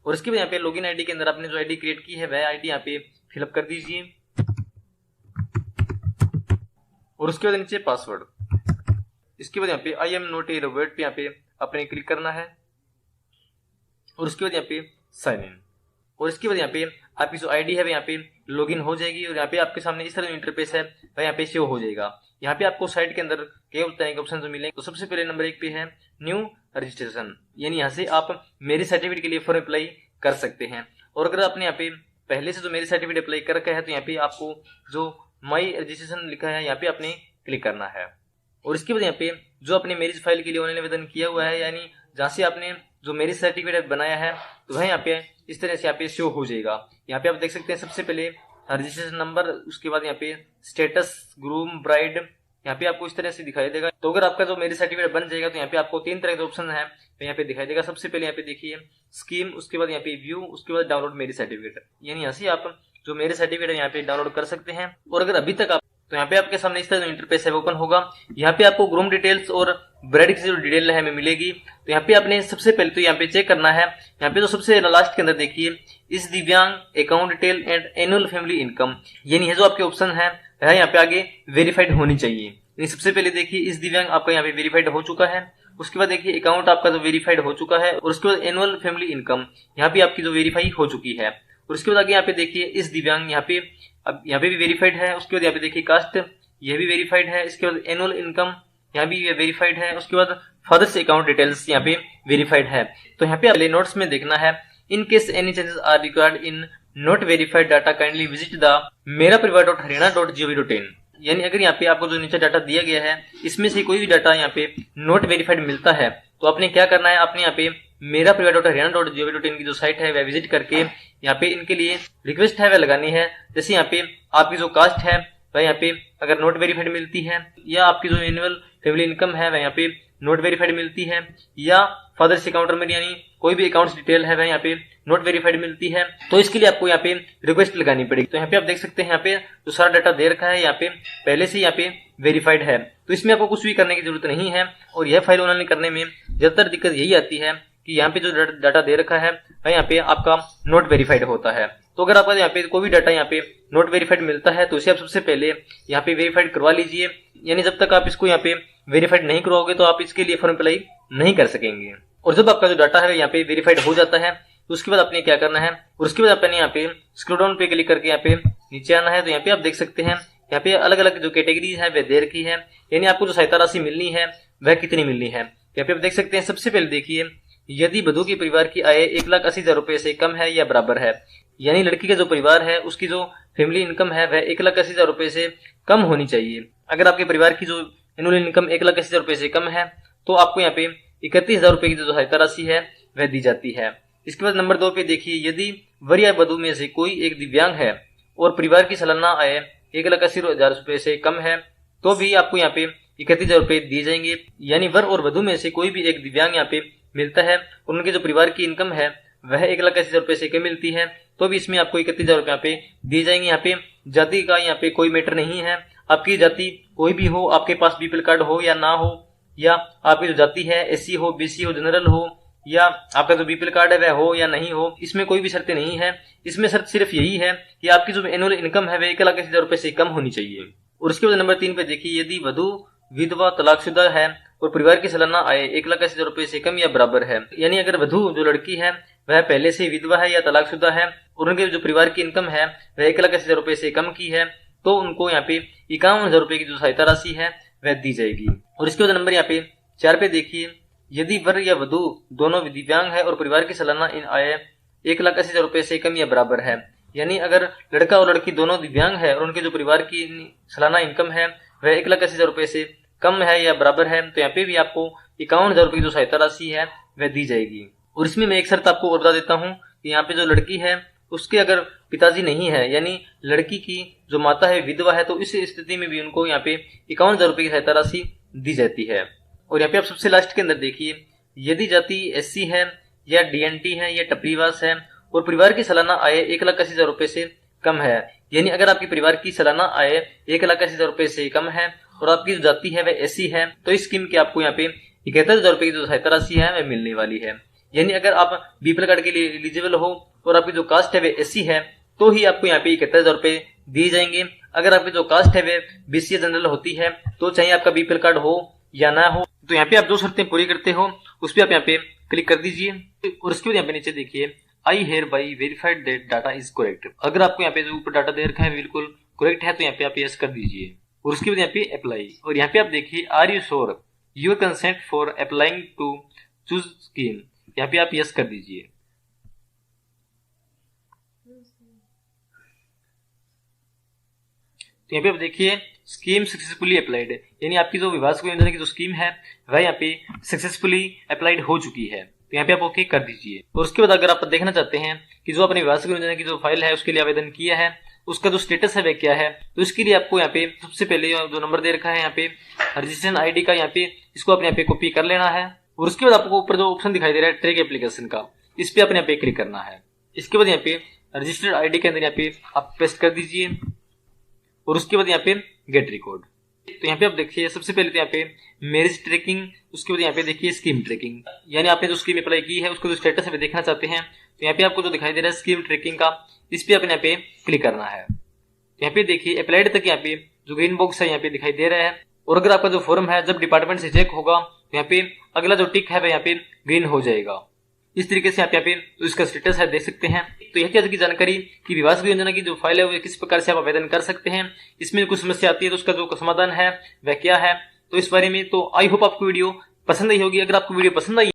और इसके बाद यहाँ पे लॉगिन आईडी के अंदर आपने जो आईडी क्रिएट की है वह आईडी यहाँ पे फिलअप कर दीजिए और उसके बाद नीचे पासवर्ड। इसके बाद यहाँ पे I am not a robot पे यहाँ पे आपने क्लिक करना है और उसके बाद यहाँ पे साइन इन और इसके बाद यहाँ पे आपकी जो आईडी है यहाँ पे लॉगिन हो जाएगी और यहाँ पे आपके सामने इस तरह जो इंटरफेस है वह यहाँ पे शो हो जाएगा। यहाँ पे आपको साइट के अंदर कई तरह के ऑप्शन जो मिलेंगे। तो सबसे पहले नंबर 1 पे है न्यू रजिस्ट्रेशन, यानी यहाँ से आप मेरी सर्टिफिकेट के लिए फॉर्म अप्लाई कर सकते हैं। और अगर आपने यहाँ पे पहले से जो मेरी सर्टिफिकेट अप्लाई कर रखा है तो यहाँ पे आपको जो माई रजिस्ट्रेशन लिखा है यहाँ पे आपने क्लिक करना है और इसके बाद यहाँ पे जो आपने मैरिज फाइल के लिए ऑनलाइन आवेदन किया हुआ है, यानी जहाँ से आपने जो मैरिज सर्टिफिकेट बनाया है तो वह यहाँ पे इस तरह से यहाँ पे शो हो जाएगा। यहाँ पे आप देख सकते हैं सबसे पहले रजिस्ट्रेशन नंबर, उसके बाद यहाँ पे स्टेटस, ग्रूम, ब्राइड, यहाँ पे आपको इस तरह से दिखाई देगा। तो अगर आपका जो मैरिज सर्टिफिकेट बन जाएगा तो यहाँ पे आपको 3 तरह के ऑप्शन है यहाँ पे दिखाई देगा। सबसे पहले यहाँ पे देखिए स्कीम, उसके बाद यहाँ पे व्यू, उसके बाद डाउनलोड मैरिज सर्टिफिकेट, यानी यहाँ से आप जो मैरिज सर्टिफिकेट है यहाँ पे डाउनलोड कर सकते हैं। और अगर अभी तक आप तो यहाँ पे आपके सामने इस तरह इंटरफेस है ओपन होगा। यहाँ पे आपको ग्रूम डिटेल्स और ब्राइड की जो डिटेल है हमें मिलेगी। तो यहाँ पे आपने सबसे पहले तो यहाँ पे चेक करना है, यहाँ पे तो सबसे लास्ट के अंदर देखिए इस दिव्यांग account detail and annual family income, यानी है जो आपके ऑप्शन है वह यहाँ पे आगे वेरीफाइड होनी चाहिए। सबसे पहले देखिए इस दिव्यांग आपका यहाँ पे वेरीफाइड हो चुका है, उसके बाद देखिए अकाउंट आपका जो वेरीफाइड हो चुका है और उसके बाद एनुअल फैमिली इनकम यहाँ पे आपकी जो वेरीफाई हो चुकी है। और उसके बाद आगे यहाँ पे देखिए इस दिव्यांग यहाँ पे अब यहाँ पे भी वेरीफाइड है। उसके बाद यहाँ पे देखिए कास्ट, यह भी वेरीफाइड है। इसके बाद एनुअल इनकम यहाँ भी वेरीफाइड है। उसके बाद फादर्स अकाउंट डिटेल्स यहाँ पे वेरीफाइड है। तो यहाँ पे आपके नोट्स में देखना है in case any changes are required in not verified data kindly visit the मेरापरिवार.हरियाणा.gov.in, यानी अगर यहाँ पे आपको जो नीचे डाटा दिया गया है इसमें से कोई भी डाटा यहाँ पे नॉट वेरीफाइड मिलता है तो आपने क्या करना है, आपने यहाँ पे मेरापरिवार.हरियाणा.gov.in की जो साइट है वह विजिट करके यहाँ पे इनके लिए रिक्वेस्ट है वह लगानी है। जैसे यहाँ पे आपकी जो कास्ट है वह यहाँ पे अगर नॉट वेरीफाइड मिलती है, या आपकी जो एनुअल फैमिली इनकम है वह यहाँ पे नॉट वेरीफाइड मिलती है, या फादर्स अकाउंट में यानी कोई भी अकाउंट्स डिटेल है वह यहाँ पे नॉट वेरीफाइड मिलती है, तो इसके लिए आपको यहाँ पे रिक्वेस्ट लगानी पड़ेगी। तो यहाँ पे आप देख सकते हैं यहाँ पे जो सारा डाटा दे रखा है यहाँ पे पहले से यहाँ पे वेरीफाइड है, तो इसमें आपको कुछ भी करने की जरूरत नहीं है। और यह फाइल ऑनलाइन करने में ज्यादातर दिक्कत यही आती है कि यहाँ पे जो डाटा दे रखा है वह यहाँ पे आपका नॉट वेरीफाइड होता है। तो अगर आपका यहाँ पे कोई भी डाटा यहाँ पे नॉट वेरीफाइड मिलता है तो इसे आप सबसे पहले यहाँ पे वेरीफाइड करवा लीजिए, यानी जब तक आप इसको यहाँ पे वेरीफाइड नहीं करवाओगे तो आप इसके लिए फॉर्म अप्लाई नहीं कर सकेंगे। और जब आपका जो डाटा है यहाँ पे वेरीफाइड हो जाता है तो उसके बाद आपने क्या करना है, और उसके बाद आपने यहाँ पे स्क्रॉल डाउन पे क्लिक करके यहाँ पे नीचे आना है। तो यहाँ पे आप देख सकते हैं यहाँ पे अलग अलग जो कैटेगरी है वह दे रखी है, यानी आपको जो सहायता राशि मिलनी है वह कितनी मिलनी है। यहाँ पे आप देख सकते हैं सबसे पहले देखिए यदि वधू के परिवार की आय 1,80,000 रुपए से कम है या बराबर है, यानी लड़की का जो परिवार है उसकी जो फैमिली इनकम है वह 1,80,000 रुपए से कम होनी चाहिए। अगर आपके परिवार की जो एनुअल इनकम 1,80,000 रुपए से कम है तो आपको यहाँ पे 31,000 रुपए की जो सहायता राशि है वह दी जाती है। इसके बाद नंबर 2 पे देखिए यदि वर या वधू में से कोई एक दिव्यांग है और परिवार की सालाना आय 1,80,000 रुपए से कम है तो भी आपको यहाँ पे 31,000 रुपए दिए जाएंगे, यानी वर और वधू में से कोई भी एक दिव्यांग यहाँ पे मिलता है और उनके जो परिवार की इनकम है वह 1,80,000 रुपए से कम मिलती है तो भी इसमें आपको 31,000 रुपए यहाँ पे दिए जाएंगे। यहाँ पे जाति का यहाँ पे कोई मैटर नहीं है, आपकी जाति कोई भी हो, आपके पास बीपीएल कार्ड हो या ना हो, या आपकी जो जाति है एससी हो, बीसी हो, जनरल हो, या आपका जो बीपीएल कार्ड है वह हो या नहीं हो, इसमें कोई भी शर्तें नहीं है। इसमें शर्त सिर्फ यही है कि आपकी जो एनुअल इनकम है वह 1,80,000 रुपए से कम होनी चाहिए। और उसके बाद नंबर 3 पे देखिए यदि वधू विधवा तलाकशुदा है और परिवार की सालाना आय 1,80,000 रुपए से कम या बराबर है, यानी अगर वधू जो लड़की है वह पहले से विधवा है या तलाकशुदा है और उनके जो परिवार की इनकम है वह 1,80,000 रुपए से कम की है तो उनको यहाँ पे 51,000 रुपए की जो सहायता राशि है वह दी जाएगी। और इसके बाद नंबर यहाँ पे 4 पे देखिए यदि वर या वधू दोनों दिव्यांग है और परिवार की सालाना आय 1,80,000 रुपए से कम या बराबर है, यानी अगर लड़का और लड़की दोनों दिव्यांग है और उनके जो परिवार की सालाना इनकम है वह 1,80,000 रुपए से कम है या बराबर है तो यहाँ पे भी आपको 51,000 रुपए की जो सहायता राशि है वह दी जाएगी। और इसमें मैं एक शर्त आपको और बता देता हूँ कि यहाँ पे जो लड़की है उसके अगर पिताजी नहीं है, यानी लड़की की जो माता है विधवा है, तो इस स्थिति में भी उनको यहाँ पे 51,000 रुपए की सहायता राशि दी जाती है। और यहाँ पे आप सबसे लास्ट के अंदर देखिए यदि जाति एससी है या डीएनटी है या टपरीवास है और परिवार की सालाना आय 1,80,000 रुपए से कम है, यानी अगर आपके परिवार की सालाना आय 1,80,000 रुपए से कम है और आपकी जो जाति है वह एससी है तो इस स्कीम के आपको यहाँ पे 71,000 रुपए की जो सहायता राशि है वह मिलने वाली है। यानी अगर आप बीपीएल कार्ड के लिए एलिजिबल हो और आपकी जो कास्ट है वे एससी है तो ही आपको यहाँ पे 71,000 रुपए दिए जाएंगे। अगर आपकी जो कास्ट है वे बीसी जनरल होती है तो चाहे आपका बीपीएल कार्ड हो या ना हो, तो यहाँ पे आप जो शर्तें पूरी करते हो उस पर आप यहाँ पे क्लिक कर दीजिए और उसके बाद यहाँ पे नीचे देखिए I hereby verified that data is correct. अगर आपको यहाँ पे जो ऊपर डाटा दे रखा है बिल्कुल करेक्ट है तो यहाँ पे आप यस कर दीजिए और उसके बाद यहाँ पे अप्लाई, और यहाँ पे आप देखिए are you sure your consent for applying to choose scheme, यहाँ पे आप यस कर दीजिए। तो यहाँ पे आप देखिए स्कीम सक्सेसफुली अप्लाइड, यानी आपकी जो विवाह योजना की जो स्कीम है वह यहाँ पे सक्सेसफुली अप्लाइड हो चुकी है, तो यहाँ पे आप ओके कर दीजिए। और उसके बाद अगर आप देखना चाहते हैं कि जो अपनी विवाह योजना की जो फाइल है उसके लिए आवेदन किया है उसका जो स्टेटस है वह क्या है, तो इसके लिए आपको यहाँ पे सबसे पहले जो नंबर दे रखा है यहाँ पे रजिस्ट्रेशन आईडी का, यहाँ पे इसको अपने यहाँ पे कॉपी कर लेना है और उसके बाद आपको ऊपर जो ऑप्शन दिखाई दे रहा है ट्रैक एप्लीकेशन का, इस पे अपने यहाँ पे क्लिक करना है। इसके बाद यहाँ पे रजिस्टर्ड आईडी के अंदर यहाँ पे आप पेस्ट कर दीजिए और उसके बाद यहाँ पे गेट रिकॉर्ड। तो यहाँ पे आप देखिए सबसे पहले तो यहाँ पे मैरिज ट्रैकिंग, उसके बाद यहाँ पे देखिए स्कीम ट्रैकिंग, यानी आपने जो स्कीम अप्लाई की है उसका जो स्टेटस है देखना चाहते हैं तो यहाँ पे आपको जो दिखाई दे रहा है स्कीम ट्रैकिंग का, इस पे अपने यहाँ पे क्लिक करना है। यहाँ पे देखिए अप्लाइड तक यहाँ पे जो ग्रीन बॉक्स है यहाँ पे दिखाई दे रहा है, और अगर आपका जो फॉर्म है जब डिपार्टमेंट से चेक होगा तो यहाँ पे अगला जो टिक है वह यहाँ पे ग्रीन हो जाएगा। इस तरीके से आप यहाँ पे इसका स्टेटस है देख सकते हैं। तो यह थी आज की जानकारी कि विवाह योजना की जो फाइल है वो किस प्रकार से आप आवेदन कर सकते हैं। इसमें कुछ समस्या आती है तो उसका जो समाधान है वह क्या है, तो इस बारे में तो आई होप आपको वीडियो पसंद आई होगी। अगर आपको वीडियो पसंद आई